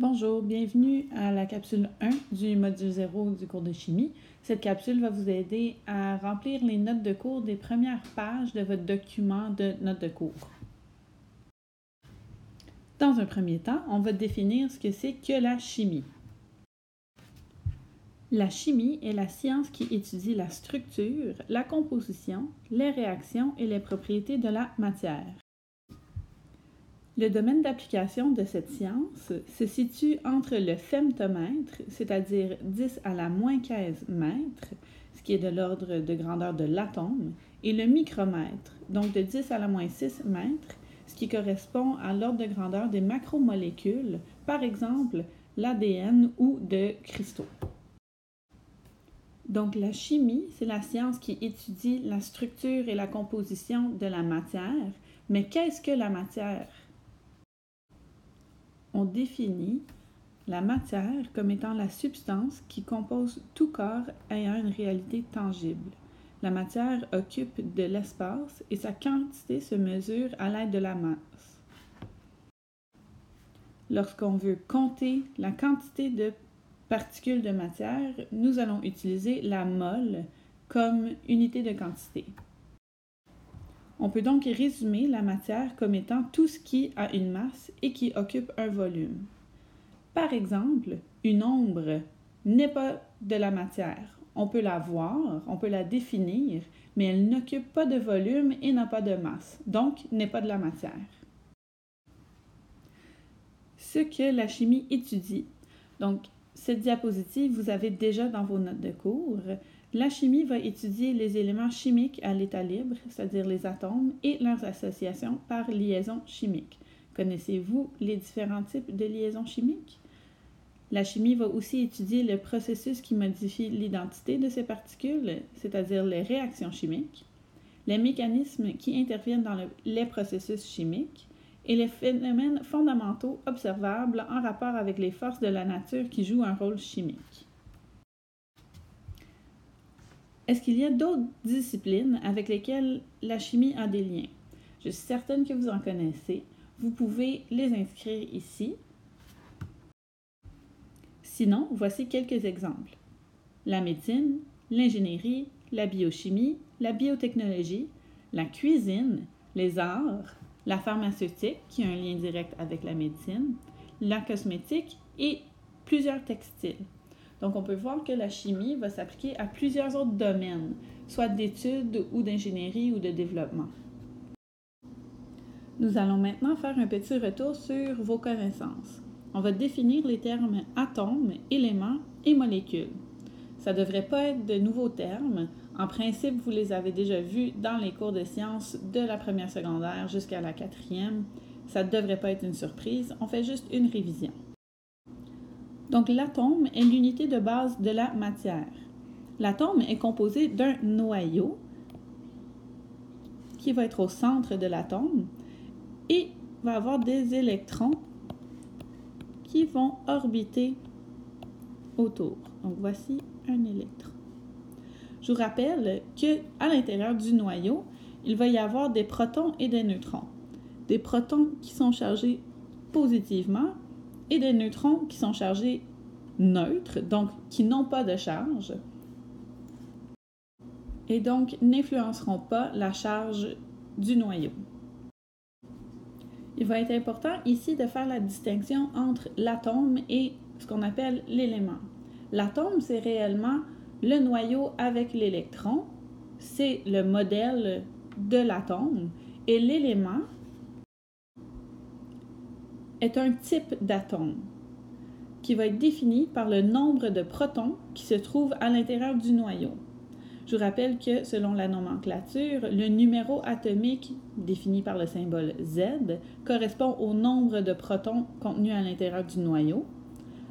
Bonjour, bienvenue à la capsule 1 du module 0 du cours de chimie. Cette capsule va vous aider à remplir les notes de cours des premières pages de votre document de notes de cours. Dans un premier temps, on va définir ce que c'est que la chimie. La chimie est la science qui étudie la structure, la composition, les réactions et les propriétés de la matière. Le domaine d'application de cette science se situe entre le femtomètre, c'est-à-dire 10 à la moins 15 mètres, ce qui est de l'ordre de grandeur de l'atome, et le micromètre, donc de 10 à la moins 6 mètres, ce qui correspond à l'ordre de grandeur des macromolécules, par exemple l'ADN ou de cristaux. Donc la chimie, c'est la science qui étudie la structure et la composition de la matière, mais qu'est-ce que la matière? On définit la matière comme étant la substance qui compose tout corps ayant une réalité tangible. La matière occupe de l'espace et sa quantité se mesure à l'aide de la masse. Lorsqu'on veut compter la quantité de particules de matière, nous allons utiliser la mole comme unité de quantité. On peut donc résumer la matière comme étant tout ce qui a une masse et qui occupe un volume. Par exemple, une ombre n'est pas de la matière. On peut la voir, on peut la définir, mais elle n'occupe pas de volume et n'a pas de masse, donc n'est pas de la matière. Ce que la chimie étudie. Donc, cette diapositive, vous avez déjà dans vos notes de cours. La chimie va étudier les éléments chimiques à l'état libre, c'est-à-dire les atomes, et leurs associations par liaison chimique. Connaissez-vous les différents types de liaisons chimiques? La chimie va aussi étudier le processus qui modifie l'identité de ces particules, c'est-à-dire les réactions chimiques, les mécanismes qui interviennent dans les processus chimiques, et les phénomènes fondamentaux observables en rapport avec les forces de la nature qui jouent un rôle chimique. Est-ce qu'il y a d'autres disciplines avec lesquelles la chimie a des liens? Je suis certaine que vous en connaissez. Vous pouvez les inscrire ici. Sinon, voici quelques exemples. La médecine, l'ingénierie, la biochimie, la biotechnologie, la cuisine, les arts, la pharmaceutique, qui a un lien direct avec la médecine, la cosmétique et plusieurs textiles. Donc, on peut voir que la chimie va s'appliquer à plusieurs autres domaines, soit d'études ou d'ingénierie ou de développement. Nous allons maintenant faire un petit retour sur vos connaissances. On va définir les termes atomes, éléments et molécules. Ça ne devrait pas être de nouveaux termes. En principe, vous les avez déjà vus dans les cours de sciences de la première secondaire jusqu'à la quatrième. Ça ne devrait pas être une surprise. On fait juste une révision. Donc, l'atome est l'unité de base de la matière. L'atome est composé d'un noyau qui va être au centre de l'atome et va avoir des électrons qui vont orbiter autour. Donc, voici un électron. Je vous rappelle qu'à l'intérieur du noyau, il va y avoir des protons et des neutrons. Des protons qui sont chargés positivement et des neutrons qui sont chargés neutres, donc qui n'ont pas de charge, et donc n'influenceront pas la charge du noyau. Il va être important ici de faire la distinction entre l'atome et ce qu'on appelle l'élément. L'atome, c'est réellement le noyau avec l'électron, c'est le modèle de l'atome, et l'élément est un type d'atome qui va être défini par le nombre de protons qui se trouvent à l'intérieur du noyau. Je vous rappelle que selon la nomenclature, le numéro atomique défini par le symbole Z correspond au nombre de protons contenus à l'intérieur du noyau.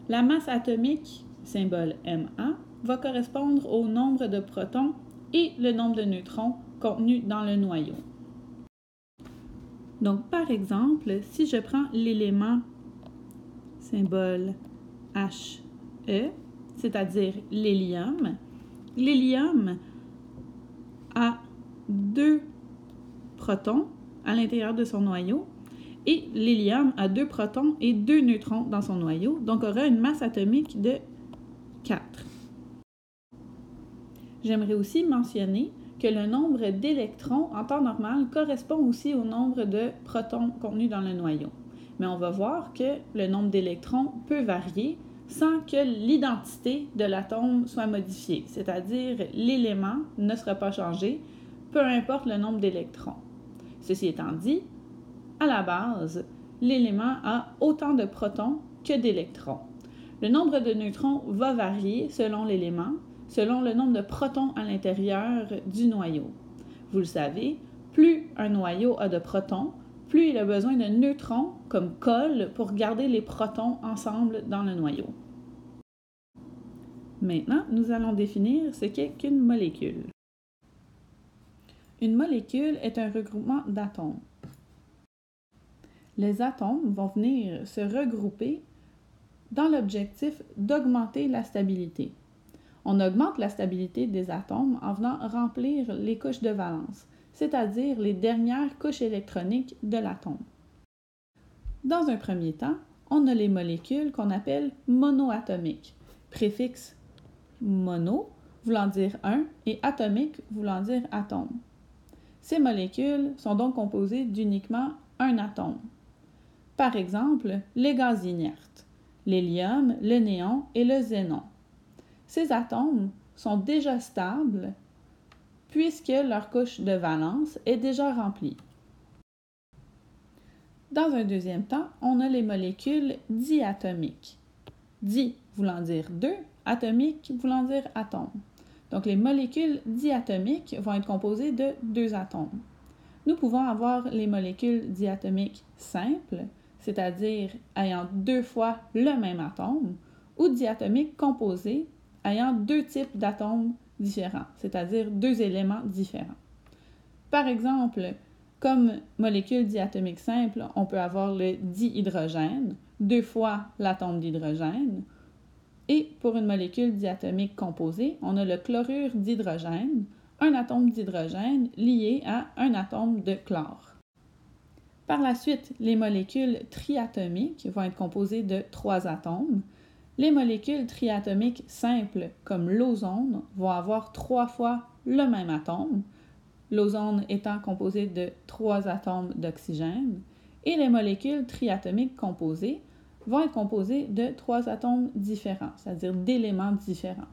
La masse atomique, symbole Ma, va correspondre au nombre de protons et le nombre de neutrons contenus dans le noyau. Donc, par exemple, si je prends l'élément symbole He, c'est-à-dire l'hélium, l'hélium a 2 protons à l'intérieur de son noyau Et l'hélium a 2 protons et 2 neutrons dans son noyau, donc aura une masse atomique de 4. J'aimerais aussi mentionner que le nombre d'électrons en temps normal correspond aussi au nombre de protons contenus dans le noyau. Mais on va voir que le nombre d'électrons peut varier sans que l'identité de l'atome soit modifiée, c'est-à-dire l'élément ne sera pas changé, peu importe le nombre d'électrons. Ceci étant dit, à la base, l'élément a autant de protons que d'électrons. Le nombre de neutrons va varier selon l'élément, selon le nombre de protons à l'intérieur du noyau. Vous le savez, plus un noyau a de protons, plus il a besoin de neutrons comme colle pour garder les protons ensemble dans le noyau. Maintenant, nous allons définir ce qu'est qu'une molécule. Une molécule est un regroupement d'atomes. Les atomes vont venir se regrouper dans l'objectif d'augmenter la stabilité. On augmente la stabilité des atomes en venant remplir les couches de valence, c'est-à-dire les dernières couches électroniques de l'atome. Dans un premier temps, on a les molécules qu'on appelle monoatomiques, préfixe mono voulant dire un et atomique voulant dire atome. Ces molécules sont donc composées d'uniquement un atome. Par exemple, les gaz inertes, l'hélium, le néon et le xénon. Ces atomes sont déjà stables puisque leur couche de valence est déjà remplie. Dans un deuxième temps, on a les molécules diatomiques. Di voulant dire deux, atomique voulant dire atome. Donc les molécules diatomiques vont être composées de 2 atomes. Nous pouvons avoir les molécules diatomiques simples, c'est-à-dire ayant 2 fois le même atome, ou diatomiques composées, ayant 2 types d'atomes différents, c'est-à-dire 2 éléments différents. Par exemple, comme molécule diatomique simple, on peut avoir le dihydrogène, 2 fois l'atome d'hydrogène, et pour une molécule diatomique composée, on a le chlorure d'hydrogène, un atome d'hydrogène lié à un atome de chlore. Par la suite, les molécules triatomiques vont être composées de 3 atomes. Les molécules triatomiques simples, comme l'ozone, vont avoir 3 fois le même atome, l'ozone étant composé de 3 atomes d'oxygène, et les molécules triatomiques composées vont être composées de 3 atomes différents, c'est-à-dire d'éléments différents.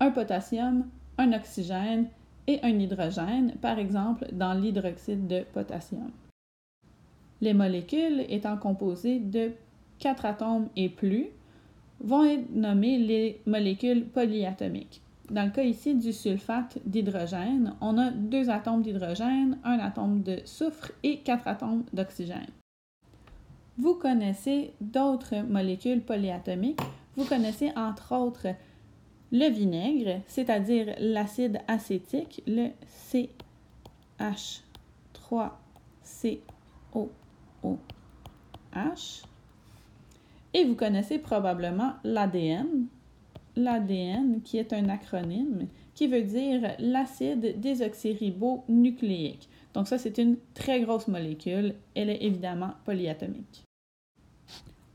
Un potassium, un oxygène et un hydrogène, par exemple dans l'hydroxyde de potassium. Les molécules étant composées de 4 atomes et plus vont être nommées les molécules polyatomiques. Dans le cas ici du sulfate d'hydrogène, on a 2 atomes d'hydrogène, 1 atome de soufre et 4 atomes d'oxygène. Vous connaissez d'autres molécules polyatomiques. Vous connaissez entre autres le vinaigre, c'est-à-dire l'acide acétique, le CH3COOH. Et vous connaissez probablement l'ADN. L'ADN qui est un acronyme qui veut dire l'acide désoxyribonucléique. Donc ça, c'est une très grosse molécule. Elle est évidemment polyatomique.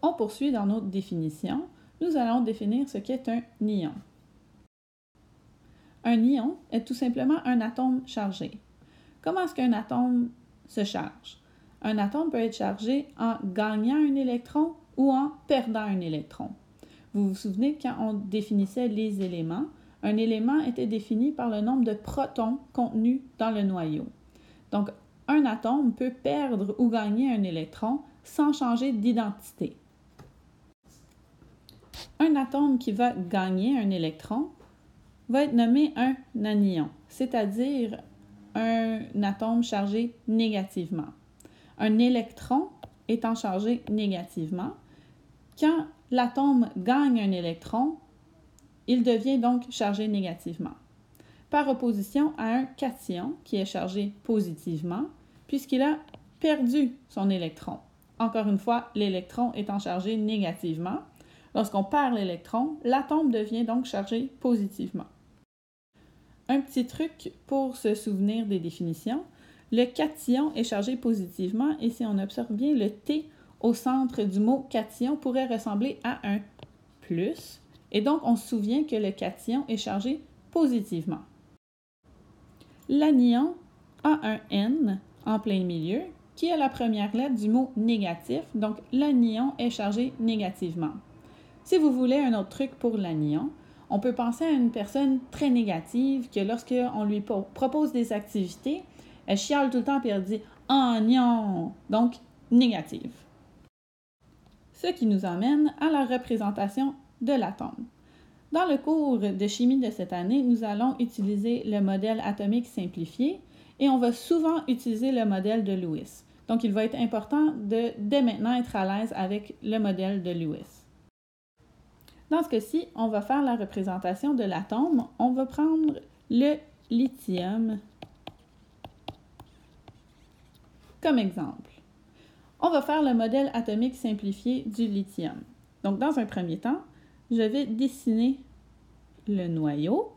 On poursuit dans notre définition. Nous allons définir ce qu'est un ion. Un ion est tout simplement un atome chargé. Comment est-ce qu'un atome se charge? Un atome peut être chargé en gagnant un électron ou en perdant un électron. Vous vous souvenez quand on définissait les éléments, un élément était défini par le nombre de protons contenus dans le noyau. Donc, un atome peut perdre ou gagner un électron sans changer d'identité. Un atome qui va gagner un électron va être nommé un anion, c'est-à-dire un atome chargé négativement. Un électron étant chargé négativement, quand l'atome gagne un électron, il devient donc chargé négativement. Par opposition à un cation qui est chargé positivement, puisqu'il a perdu son électron. Encore une fois, l'électron étant chargé négativement. Lorsqu'on perd l'électron, l'atome devient donc chargé positivement. Un petit truc pour se souvenir des définitions. le cation est chargé positivement et si on observe bien, le T au centre du mot cation pourrait ressembler à un plus. Et donc, on se souvient que le cation est chargé positivement. L'anion a un N en plein milieu qui est la première lettre du mot négatif, donc l'anion est chargé négativement. Si vous voulez un autre truc pour l'anion, on peut penser à une personne très négative que lorsqu'on lui propose des activités, elle chiale tout le temps et elle dit « anion », donc négative. Ce qui nous emmène à la représentation de l'atome. Dans le cours de chimie de cette année, nous allons utiliser le modèle atomique simplifié et on va souvent utiliser le modèle de Lewis. Donc, il va être important de, dès maintenant, être à l'aise avec le modèle de Lewis. Dans ce cas-ci, on va faire la représentation de l'atome. On va prendre le lithium comme exemple. On va faire le modèle atomique simplifié du lithium. Donc, dans un premier temps, je vais dessiner le noyau.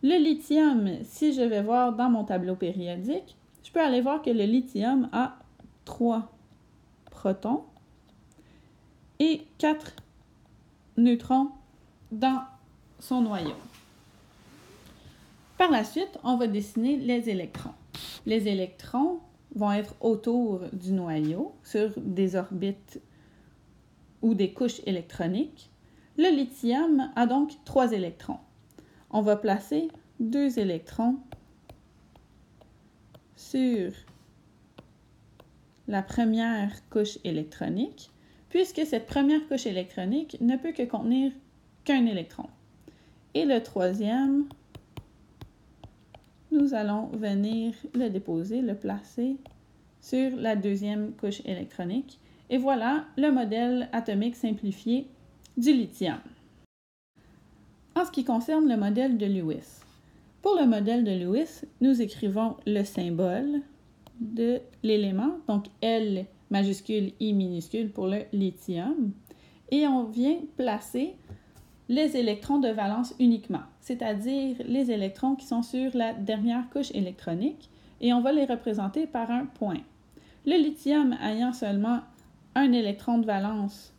Le lithium, si je vais voir dans mon tableau périodique, je peux aller voir que le lithium a 3 protons et 4 neutrons dans son noyau. Par la suite, on va dessiner les électrons. Les électrons vont être autour du noyau, sur des orbites ou des couches électroniques. Le lithium a donc 3 électrons. On va placer 2 électrons sur la première couche électronique, puisque cette première couche électronique ne peut que contenir qu'un électron. Et le troisième, nous allons venir le déposer, le placer sur la deuxième couche électronique. Et voilà le modèle atomique simplifié du lithium. En ce qui concerne le modèle de Lewis, pour le modèle de Lewis, nous écrivons le symbole de l'élément, donc L majuscule, I minuscule pour le lithium, et on vient placer les électrons de valence uniquement, c'est-à-dire les électrons qui sont sur la dernière couche électronique, et on va les représenter par un point. Le lithium ayant seulement un électron de valence,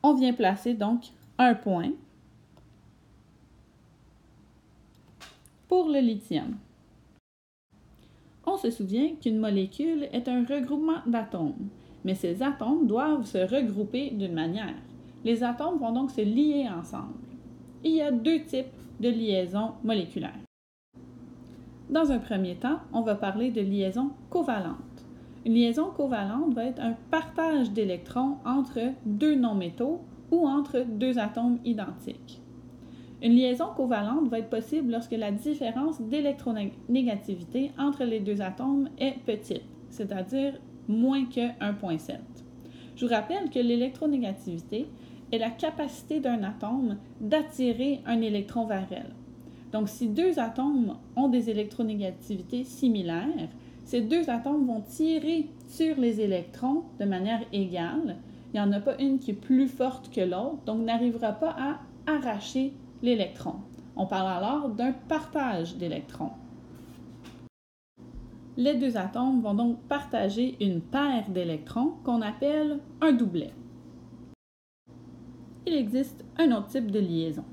on vient placer donc un point pour le lithium. On se souvient qu'une molécule est un regroupement d'atomes, mais ces atomes doivent se regrouper d'une manière. Les atomes vont donc se lier ensemble. Il y a 2 types de liaisons moléculaires. Dans un premier temps, on va parler de liaison covalente. Une liaison covalente va être un partage d'électrons entre 2 non-métaux ou entre 2 atomes identiques. Une liaison covalente va être possible lorsque la différence d'électronégativité entre les 2 atomes est petite, c'est-à-dire moins que 1,7. Je vous rappelle que l'électronégativité est la capacité d'un atome d'attirer un électron vers elle. Donc, si 2 atomes ont des électronégativités similaires, ces 2 atomes vont tirer sur les électrons de manière égale. Il n'y en a pas une qui est plus forte que l'autre, donc n'arrivera pas à arracher l'électron. On parle alors d'un partage d'électrons. Les 2 atomes vont donc partager une paire d'électrons qu'on appelle un doublet. Il existe un autre type de liaison,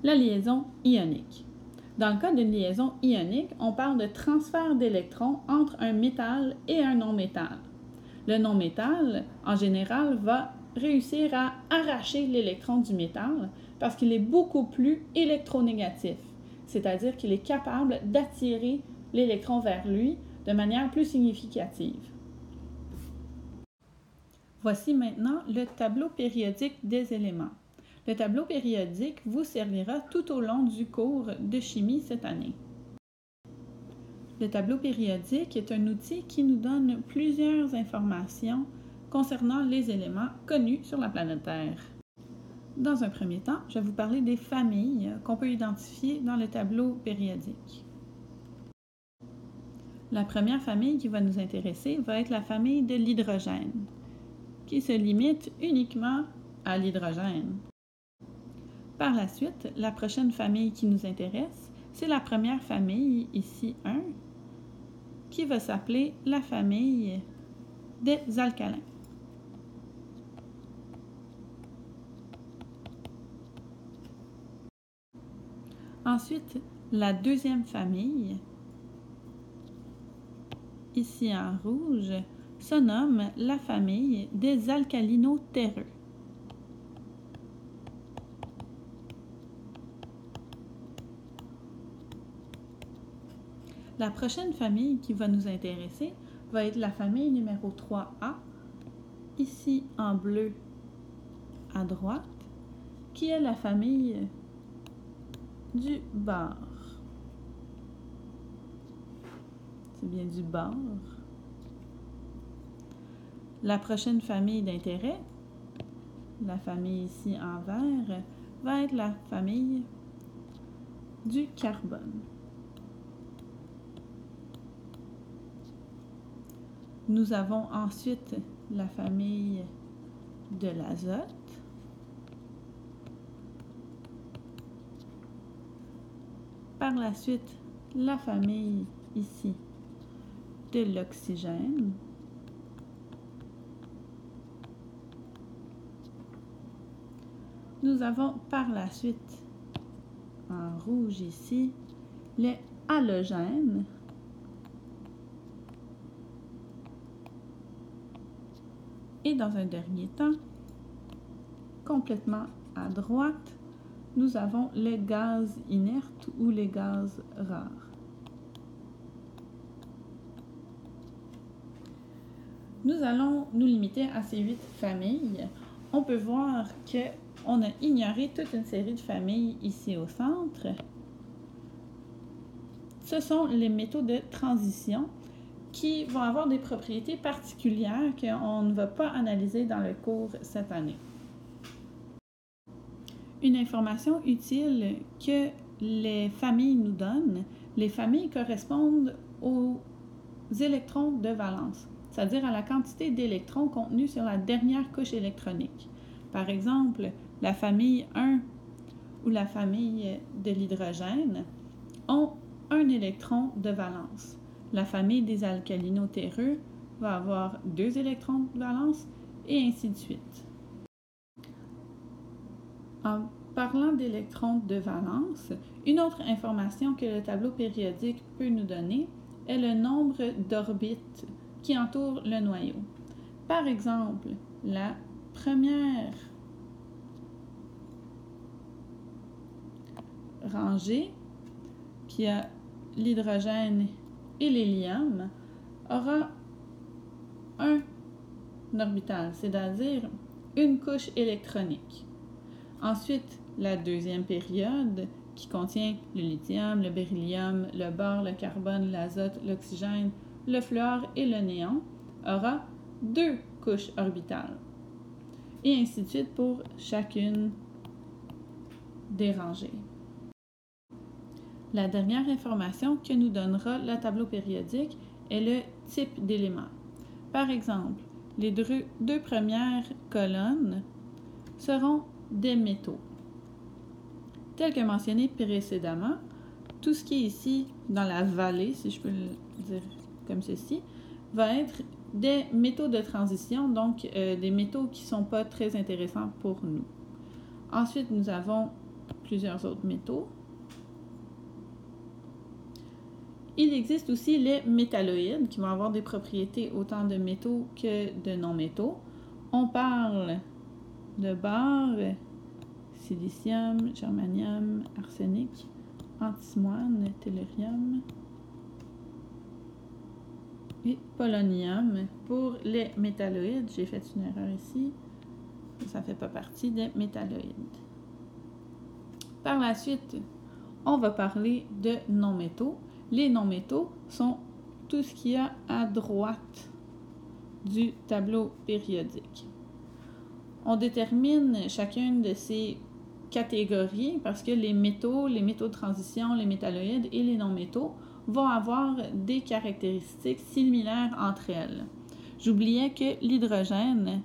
la liaison ionique. Dans le cas d'une liaison ionique, on parle de transfert d'électrons entre un métal et un non-métal. Le non-métal, en général, va réussir à arracher l'électron du métal parce qu'il est beaucoup plus électronégatif, c'est-à-dire qu'il est capable d'attirer l'électron vers lui de manière plus significative. Voici maintenant le tableau périodique des éléments. Le tableau périodique vous servira tout au long du cours de chimie cette année. Le tableau périodique est un outil qui nous donne plusieurs informations concernant les éléments connus sur la planète Terre. Dans un premier temps, je vais vous parler des familles qu'on peut identifier dans le tableau périodique. La première famille qui va nous intéresser va être la famille de l'hydrogène, qui se limite uniquement à l'hydrogène. Par la suite, la prochaine famille qui nous intéresse, c'est la première famille, ici 1, qui va s'appeler la famille des alcalins. Ensuite, la deuxième famille, ici en rouge, se nomme la famille des alcalino-terreux. La prochaine famille qui va nous intéresser va être la famille numéro 3A, ici en bleu à droite, qui est la famille du bar. C'est bien du bar. La prochaine famille d'intérêt, la famille ici en vert, va être la famille du carbone. Nous avons ensuite la famille de l'azote. Par la suite, la famille ici de l'oxygène. Nous avons par la suite, en rouge ici, les halogènes. Et dans un dernier temps, complètement à droite, nous avons les gaz inertes ou les gaz rares. Nous allons nous limiter à ces 8 familles. On peut voir qu'on a ignoré toute une série de familles ici au centre. Ce sont les métaux de transition qui vont avoir des propriétés particulières qu'on ne va pas analyser dans le cours cette année. Une information utile que les familles nous donnent, les familles correspondent aux électrons de valence, c'est-à-dire à la quantité d'électrons contenus sur la dernière couche électronique. Par exemple, la famille 1 ou la famille de l'hydrogène ont un électron de valence. La famille des alcalino-terreux va avoir 2 électrons de valence et ainsi de suite. En parlant d'électrons de valence, une autre information que le tableau périodique peut nous donner est le nombre d'orbites qui entourent le noyau. Par exemple, la première rangée, qui a l'hydrogène et l'hélium, aura un orbital, c'est-à-dire une couche électronique. Ensuite, la deuxième période, qui contient le lithium, le beryllium, le bore, le carbone, l'azote, l'oxygène, le fluor et le néon, aura 2 couches orbitales. Et ainsi de suite pour chacune des rangées. La dernière information que nous donnera le tableau périodique est le type d'élément. Par exemple, les 2 premières colonnes seront des métaux. Tel que mentionné précédemment, tout ce qui est ici dans la vallée, si je peux le dire comme ceci, va être des métaux de transition, donc des métaux qui ne sont pas très intéressants pour nous. Ensuite, nous avons plusieurs autres métaux. Il existe aussi les métalloïdes qui vont avoir des propriétés autant de métaux que de non-métaux. On parle de bore, silicium, germanium, arsenic, antimoine, tellurium et polonium. Pour les métalloïdes, j'ai fait une erreur ici, ça ne fait pas partie des métalloïdes. Par la suite, on va parler de non-métaux. Les non-métaux sont tout ce qu'il y a à droite du tableau périodique. On détermine chacune de ces catégories parce que les métaux de transition, les métalloïdes et les non-métaux vont avoir des caractéristiques similaires entre elles. J'oubliais que l'hydrogène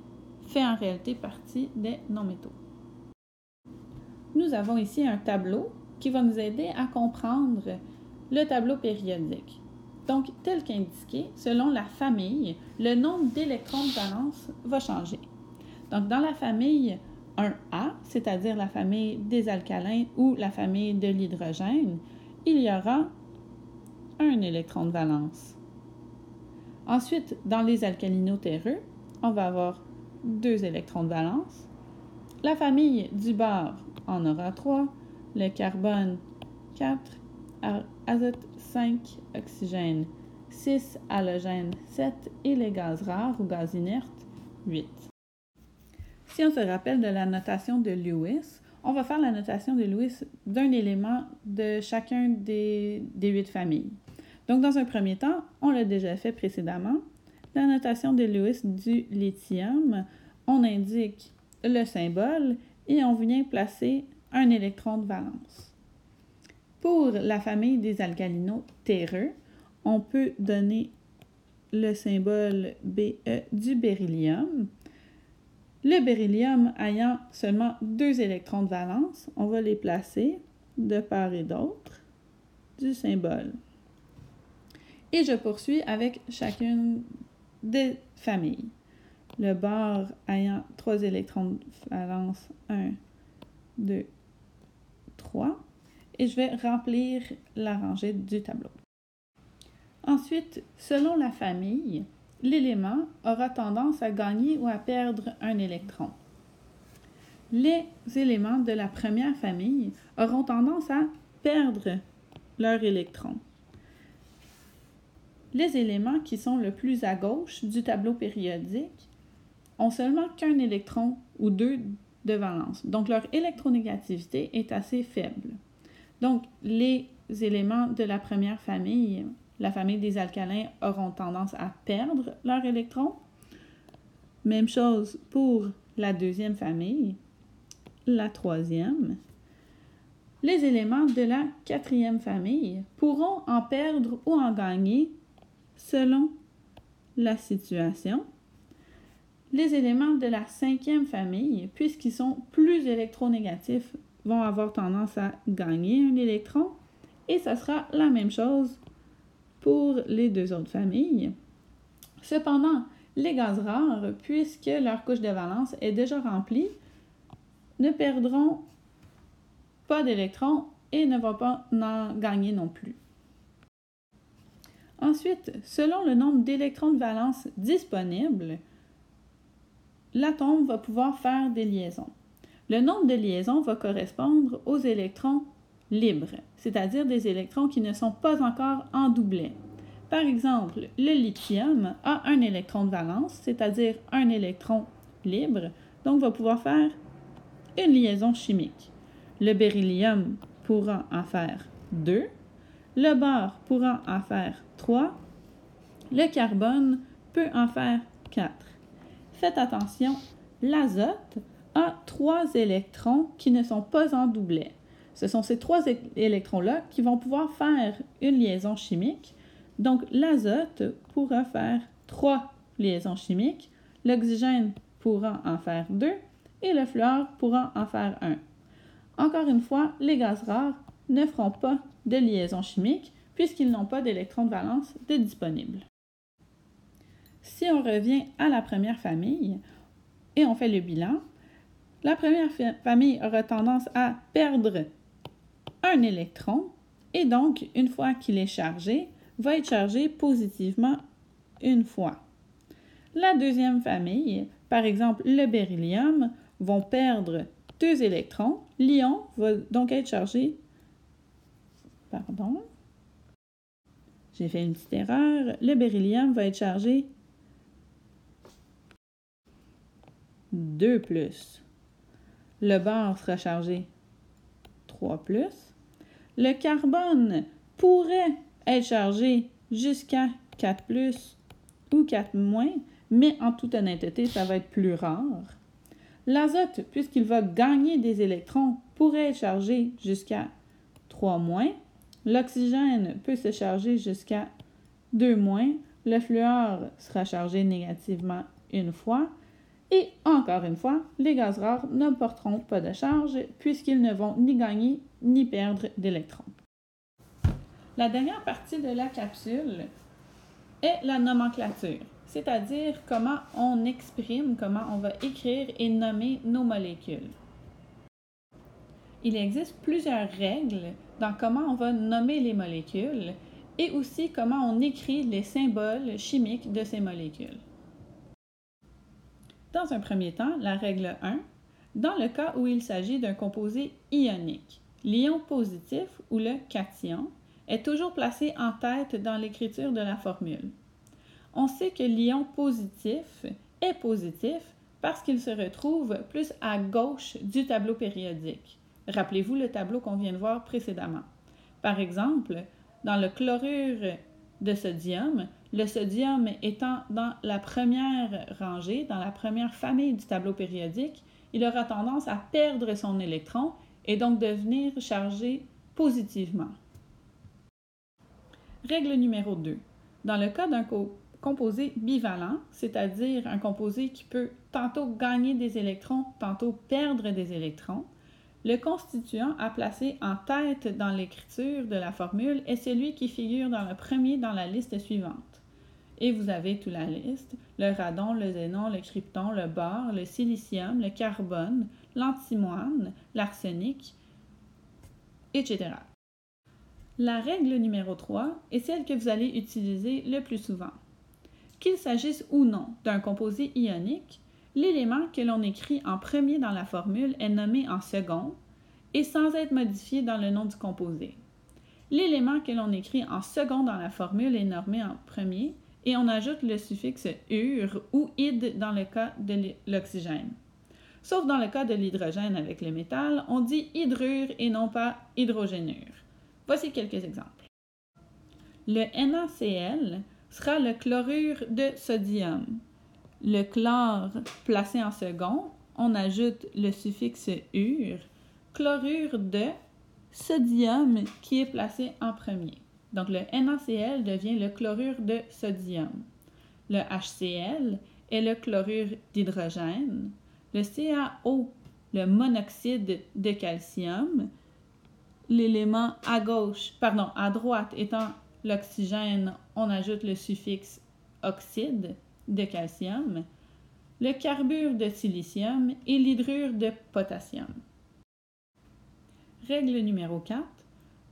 fait en réalité partie des non-métaux. Nous avons ici un tableau qui va nous aider à comprendre le tableau périodique. Donc, tel qu'indiqué, selon la famille, le nombre d'électrons de valence va changer. Donc, dans la famille 1A, c'est-à-dire la famille des alcalins ou la famille de l'hydrogène, il y aura un électron de valence. Ensuite, dans les alcalino-terreux, on va avoir 2 électrons de valence. La famille du bore en aura 3, le carbone 4, azote 5, oxygène 6, halogène 7 et les gaz rares ou gaz inertes 8. Si on se rappelle de la notation de Lewis, on va faire la notation de Lewis d'un élément de chacun des 8 familles. Donc, dans un premier temps, on l'a déjà fait précédemment, la notation de Lewis du lithium, on indique le symbole et on vient placer un électron de valence. Pour la famille des alcalinos terreux, on peut donner le symbole Be du beryllium. Le beryllium ayant seulement 2 électrons de valence, on va les placer de part et d'autre du symbole. Et je poursuis avec chacune des familles. Le bore ayant 3 électrons de valence, 1, 2, 3. Et je vais remplir la rangée du tableau. Ensuite, selon la famille, l'élément aura tendance à gagner ou à perdre un électron. Les éléments de la première famille auront tendance à perdre leur électron. Les éléments qui sont le plus à gauche du tableau périodique ont seulement qu'un électron ou 2 de valence. Donc, leur électronégativité est assez faible. Donc, les éléments de la première famille, la famille des alcalins, auront tendance à perdre leur électron. Même chose pour la deuxième famille, la troisième. Les éléments de la quatrième famille pourront en perdre ou en gagner selon la situation. Les éléments de la cinquième famille, puisqu'ils sont plus électronégatifs, vont avoir tendance à gagner un électron et ça sera la même chose pour les 2 autres familles. Cependant, les gaz rares, puisque leur couche de valence est déjà remplie, ne perdront pas d'électrons et ne vont pas en gagner non plus. Ensuite, selon le nombre d'électrons de valence disponibles, l'atome va pouvoir faire des liaisons. Le nombre de liaisons va correspondre aux électrons libres, c'est-à-dire des électrons qui ne sont pas encore en doublet. Par exemple, le lithium a un électron de valence, c'est-à-dire un électron libre, donc va pouvoir faire une liaison chimique. Le beryllium pourra en faire 2, le bore pourra en faire 3, le carbone peut en faire 4. Faites attention, l'azote a 3 électrons qui ne sont pas en doublet. Ce sont ces 3 électrons-là qui vont pouvoir faire une liaison chimique. Donc, l'azote pourra faire 3 liaisons chimiques, l'oxygène pourra en faire 2 et le fluor pourra en faire 1. Encore une fois, les gaz rares ne feront pas de liaison chimique puisqu'ils n'ont pas d'électrons de valence de disponibles. Si on revient à la première famille et on fait le bilan, la première famille aura tendance à perdre un électron et donc, une fois qu'il est chargé, va être chargé positivement une fois. La deuxième famille, par exemple le beryllium, vont perdre 2 électrons. L'ion va donc être chargé... Pardon. J'ai fait une petite erreur. Le beryllium va être chargé 2+. Le bore sera chargé 3+. Le carbone pourrait être chargé jusqu'à 4+, ou 4-, mais en toute honnêteté, ça va être plus rare. L'azote, puisqu'il va gagner des électrons, pourrait être chargé jusqu'à 3-. L'oxygène peut se charger jusqu'à 2-. Le fluor sera chargé négativement une fois. Et encore une fois, les gaz rares ne porteront pas de charge puisqu'ils ne vont ni gagner ni perdre d'électrons. La dernière partie de la capsule est la nomenclature, c'est-à-dire comment on exprime, comment on va écrire et nommer nos molécules. Il existe plusieurs règles dans comment on va nommer les molécules et aussi comment on écrit les symboles chimiques de ces molécules. Dans un premier temps, la règle 1, dans le cas où il s'agit d'un composé ionique, l'ion positif ou le cation est toujours placé en tête dans l'écriture de la formule. On sait que l'ion positif est positif parce qu'il se retrouve plus à gauche du tableau périodique. Rappelez-vous le tableau qu'on vient de voir précédemment. Par exemple, dans le chlorure de sodium, le sodium étant dans la première rangée, dans la première famille du tableau périodique, il aura tendance à perdre son électron et donc devenir chargé positivement. Règle numéro 2. Dans le cas d'un composé bivalent, c'est-à-dire un composé qui peut tantôt gagner des électrons, tantôt perdre des électrons, le constituant à placer en tête dans l'écriture de la formule est celui qui figure dans le premier dans la liste suivante. Et vous avez toute la liste, le radon, le xénon, le krypton, le bore, le silicium, le carbone, l'antimoine, l'arsenic, etc. La règle numéro 3 est celle que vous allez utiliser le plus souvent. Qu'il s'agisse ou non d'un composé ionique, l'élément que l'on écrit en premier dans la formule est nommé en second et sans être modifié dans le nom du composé. L'élément que l'on écrit en second dans la formule est nommé en premier et on ajoute le suffixe ure ou ide dans le cas de l'oxygène. Sauf dans le cas de l'hydrogène avec le métal, on dit hydrure et non pas hydrogénure. Voici quelques exemples. Le NaCl sera le chlorure de sodium. Le chlore placé en second, on ajoute le suffixe ure, chlorure de sodium qui est placé en premier. Donc le NaCl devient le chlorure de sodium. Le HCl est le chlorure d'hydrogène. Le CaO, le monoxyde de calcium. L'élément à droite étant l'oxygène, on ajoute le suffixe oxyde de calcium, le carbure de silicium et l'hydrure de potassium. Règle numéro 4.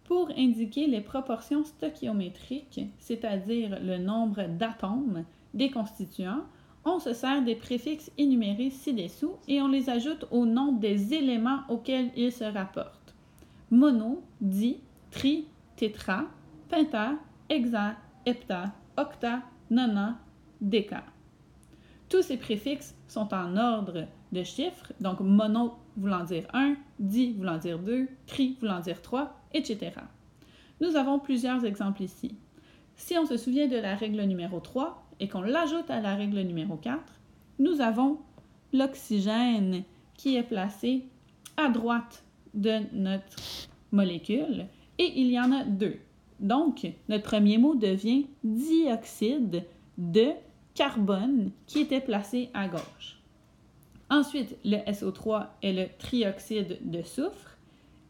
Pour indiquer les proportions stoichiométriques, c'est-à-dire le nombre d'atomes des constituants, on se sert des préfixes énumérés ci-dessous et on les ajoute au nom des éléments auxquels ils se rapportent. Mono, di, tri, tétra, penta, hexa, hepta, octa, nona, déca. Tous ces préfixes sont en ordre de chiffres, donc mono voulant dire 1, di voulant dire 2, tri voulant dire 3, etc. Nous avons plusieurs exemples ici. Si on se souvient de la règle numéro 3 et qu'on l'ajoute à la règle numéro 4, nous avons l'oxygène qui est placé à droite de notre molécule et il y en a deux. Donc, notre premier mot devient dioxyde de carbone qui était placé à gauche. Ensuite, le SO3 est le trioxyde de soufre,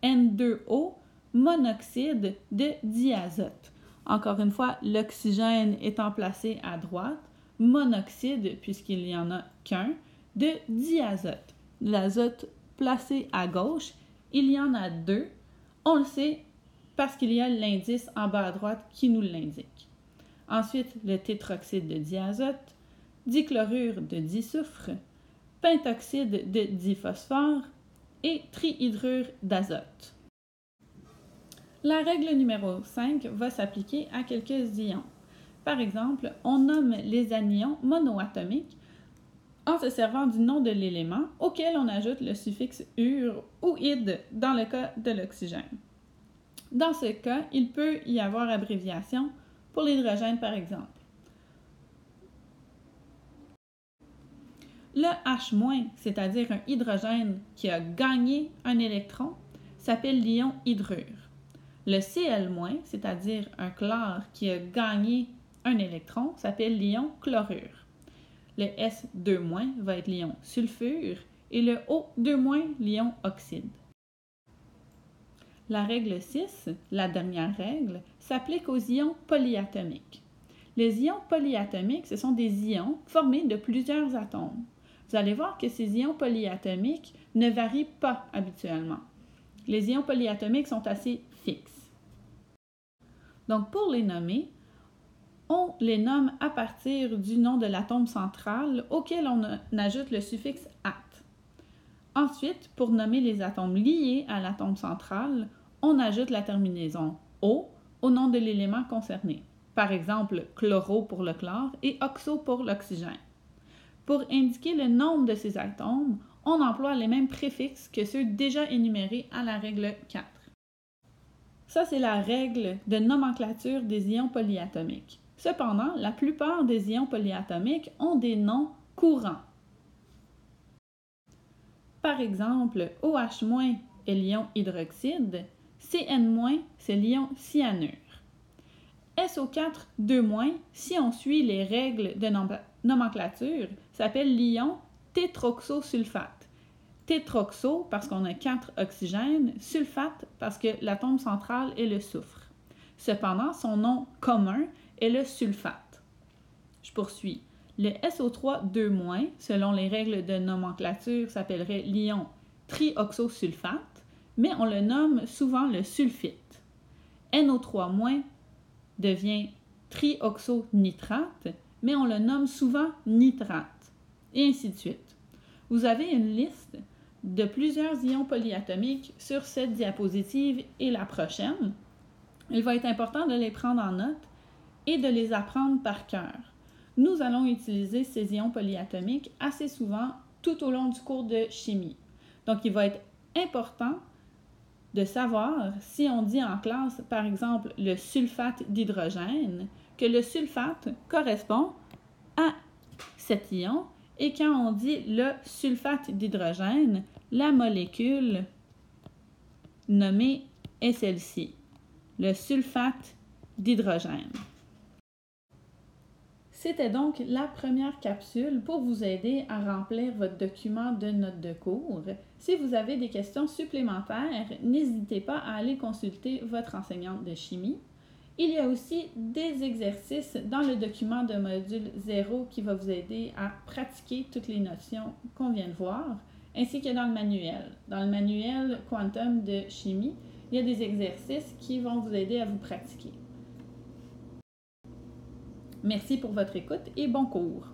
N2O, monoxyde de diazote. Encore une fois, l'oxygène étant placé à droite, monoxyde, puisqu'il n'y en a qu'un, de diazote. L'azote placé à gauche, il y en a deux. On le sait parce qu'il y a l'indice en bas à droite qui nous l'indique. Ensuite, le tétroxyde de diazote, dichlorure de disoufre, pentoxyde de diphosphore et trihydrure d'azote. La règle numéro 5 va s'appliquer à quelques ions. Par exemple, on nomme les anions monoatomiques en se servant du nom de l'élément auquel on ajoute le suffixe ure ou ide dans le cas de l'oxygène. Dans ce cas, il peut y avoir abréviation pour l'hydrogène par exemple. Le H-, c'est-à-dire un hydrogène qui a gagné un électron, s'appelle l'ion hydrure. Le Cl-, c'est-à-dire un chlore qui a gagné un électron, s'appelle l'ion chlorure. le S2- va être l'ion sulfure et le O2- l'ion oxyde. La règle 6, la dernière règle, s'applique aux ions polyatomiques. Les ions polyatomiques, ce sont des ions formés de plusieurs atomes. Vous allez voir que ces ions polyatomiques ne varient pas habituellement. Les ions polyatomiques sont assez fixes. Donc, pour les nommer, on les nomme à partir du nom de l'atome central auquel on ajoute le suffixe -ate. Ensuite, pour nommer les atomes liés à l'atome central, on ajoute la terminaison -o au nom de l'élément concerné. Par exemple, chloro pour le chlore et oxo pour l'oxygène. Pour indiquer le nombre de ces atomes, on emploie les mêmes préfixes que ceux déjà énumérés à la règle 4. Ça, c'est la règle de nomenclature des ions polyatomiques. Cependant, la plupart des ions polyatomiques ont des noms courants. Par exemple, OH- est l'ion hydroxyde, CN- c'est l'ion cyanure. SO4-2-, si on suit les règles de nomenclature, s'appelle l'ion tétroxosulfate. Tétroxo parce qu'on a 4 oxygènes, sulfate parce que l'atome central est le soufre. Cependant, son nom commun est le sulfate. Je poursuis. Le SO3-2-, selon les règles de nomenclature, s'appellerait l'ion trioxosulfate, mais on le nomme souvent le sulfite. NO3- devient trioxonitrate, mais on le nomme souvent nitrate, et ainsi de suite. Vous avez une liste de plusieurs ions polyatomiques sur cette diapositive et la prochaine. Il va être important de les prendre en note et de les apprendre par cœur. Nous allons utiliser ces ions polyatomiques assez souvent tout au long du cours de chimie. Donc, il va être important de savoir si on dit en classe, par exemple, le sulfate d'hydrogène, que le sulfate correspond à cet ion, et quand on dit le sulfate d'hydrogène, la molécule nommée est celle-ci, le sulfate d'hydrogène. C'était donc la première capsule pour vous aider à remplir votre document de notes de cours. Si vous avez des questions supplémentaires, n'hésitez pas à aller consulter votre enseignante de chimie. Il y a aussi des exercices dans le document de module 0 qui va vous aider à pratiquer toutes les notions qu'on vient de voir, ainsi que dans le manuel. Dans le manuel Quantum de chimie, il y a des exercices qui vont vous aider à vous pratiquer. Merci pour votre écoute et bon cours!